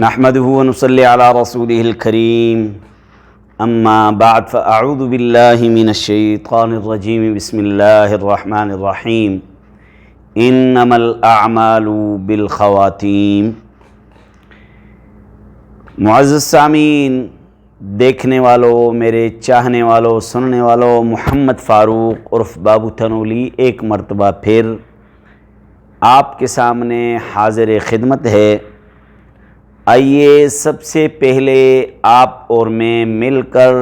نحمده ونصلي على رسوله الكريم اما بعد فاعوذ بالله من الشيطان الرجيم بسم الله الرحمن الرحيم انما الاعمال بالخواتيم۔ معزز سامعین، دیکھنے والوں، میرے چاہنے والوں، سننے والوں، محمد فاروق عرف بابو تنولی ایک مرتبہ پھر آپ کے سامنے حاضر خدمت ہے۔ آئیے سب سے پہلے آپ اور میں مل کر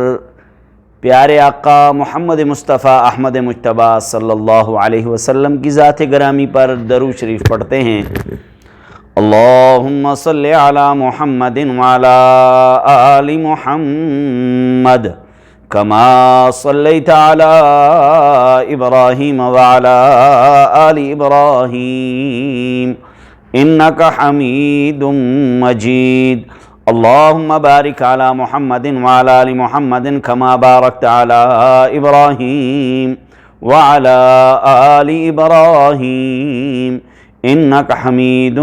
پیارے آقا محمد مصطفیٰ احمد مجتبی صلی اللہ علیہ وسلم کی ذات گرامی پر درود شریف پڑھتے ہیں۔ اللہم صلی علی محمد وعلی آل محمد کما صلیت علی ابراہیم وعلی آل ابراہیم انک حمید مجید۔ اللہم بارک علی محمد وعلی آل محمد کما بارکت علی ابراہیم وعلی آل ابراہیم انک حمید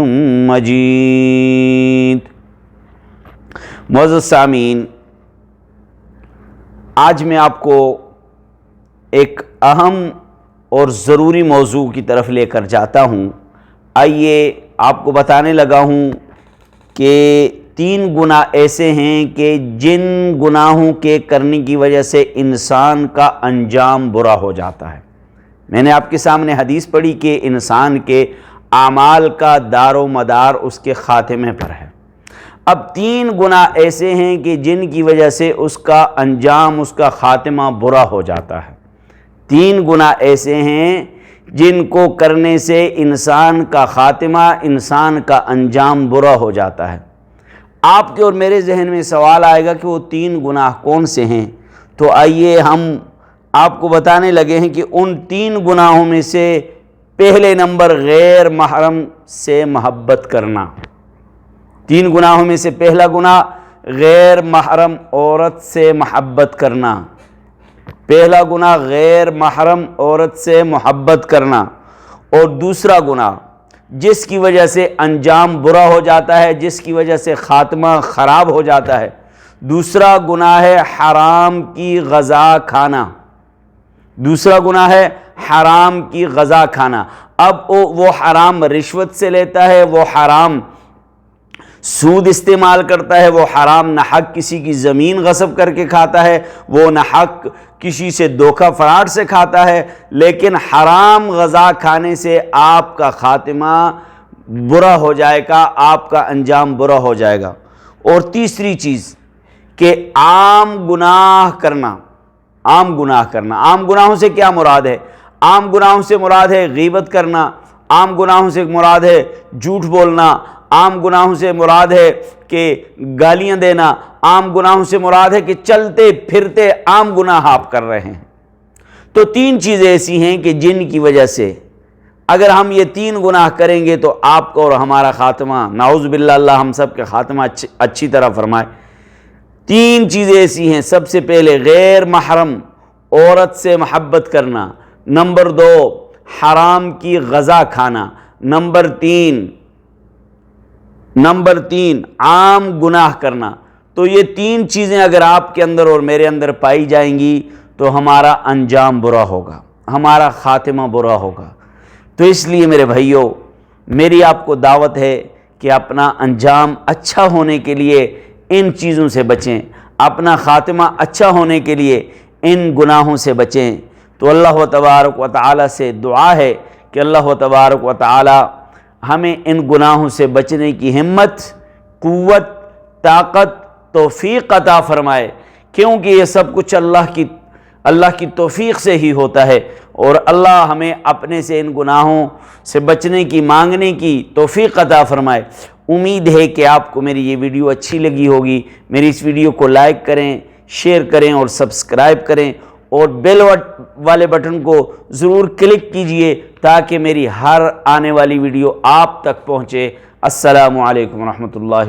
مجید۔ معزز سامعین، آج میں آپ کو ایک اہم اور ضروری موضوع کی طرف لے کر جاتا ہوں۔ آئیے آپ کو بتانے لگا ہوں کہ 3 گناہ ایسے ہیں کہ جن گناہوں کے کرنے کی وجہ سے انسان کا انجام برا ہو جاتا ہے۔ میں نے آپ کے سامنے حدیث پڑھی کہ انسان کے اعمال کا دار و مدار اس کے خاتمے پر ہے۔ اب 3 گناہ ایسے ہیں کہ جن کی وجہ سے اس کا انجام، اس کا خاتمہ برا ہو جاتا ہے۔ 3 گناہ ایسے ہیں جن کو کرنے سے انسان کا خاتمہ، انسان کا انجام برا ہو جاتا ہے۔ آپ کے اور میرے ذہن میں سوال آئے گا کہ وہ 3 گناہ کون سے ہیں؟ تو آئیے ہم آپ کو بتانے لگے ہیں کہ ان 3 گناہوں میں سے پہلے نمبر غیر محرم سے محبت کرنا۔ 3 گناہوں میں سے پہلا گناہ غیر محرم عورت سے محبت کرنا۔ پہلا گناہ غیر محرم عورت سے محبت کرنا، اور دوسرا گناہ جس کی وجہ سے انجام برا ہو جاتا ہے، جس کی وجہ سے خاتمہ خراب ہو جاتا ہے، دوسرا گناہ ہے حرام کی غذا کھانا۔ دوسرا گناہ ہے حرام کی غذا کھانا۔ اب وہ حرام رشوت سے لیتا ہے، وہ حرام سود استعمال کرتا ہے، وہ حرام ناحق کسی کی زمین غصب کر کے کھاتا ہے، وہ ناحق کسی سے دھوکہ فراڈ سے کھاتا ہے، لیکن حرام غذا کھانے سے آپ کا خاتمہ برا ہو جائے گا، آپ کا انجام برا ہو جائے گا۔ اور تیسری چیز کہ عام گناہ کرنا۔ عام گناہ کرنا، عام گناہوں سے کیا مراد ہے؟ عام گناہوں سے مراد ہے غیبت کرنا، عام گناہوں سے مراد ہے جھوٹ بولنا، عام گناہوں سے مراد ہے کہ گالیاں دینا، عام گناہوں سے مراد ہے کہ چلتے پھرتے عام گناہ آپ کر رہے ہیں۔ تو 3 چیزیں ایسی ہیں کہ جن کی وجہ سے اگر ہم یہ 3 گناہ کریں گے تو آپ کو اور ہمارا خاتمہ، نعوذ باللہ اللہ ہم سب کے خاتمہ اچھی طرح فرمائے۔ 3 چیزیں ایسی ہیں، سب سے پہلے غیر محرم عورت سے محبت کرنا، نمبر 2 حرام کی غذا کھانا، نمبر 3 عام گناہ کرنا۔ تو یہ 3 چیزیں اگر آپ کے اندر اور میرے اندر پائی جائیں گی تو ہمارا انجام برا ہوگا، ہمارا خاتمہ برا ہوگا۔ تو اس لیے میرے بھائیوں، میری آپ کو دعوت ہے کہ اپنا انجام اچھا ہونے کے لیے ان چیزوں سے بچیں، اپنا خاتمہ اچھا ہونے کے لیے ان گناہوں سے بچیں۔ تو اللہ تبارک و تعالی سے دعا ہے کہ اللہ تبارک و تعالی ہمیں ان گناہوں سے بچنے کی ہمت، قوت، طاقت، توفیق عطا فرمائے، کیونکہ یہ سب کچھ اللہ کی توفیق سے ہی ہوتا ہے، اور اللہ ہمیں اپنے سے ان گناہوں سے بچنے کی، مانگنے کی توفیق عطا فرمائے۔ امید ہے کہ آپ کو میری یہ ویڈیو اچھی لگی ہوگی۔ میری اس ویڈیو کو لائک کریں، شیئر کریں اور سبسکرائب کریں، اور بیل والے بٹن کو ضرور کلک کیجئے تاکہ میری ہر آنے والی ویڈیو آپ تک پہنچے۔ السلام علیکم ورحمۃ اللہ۔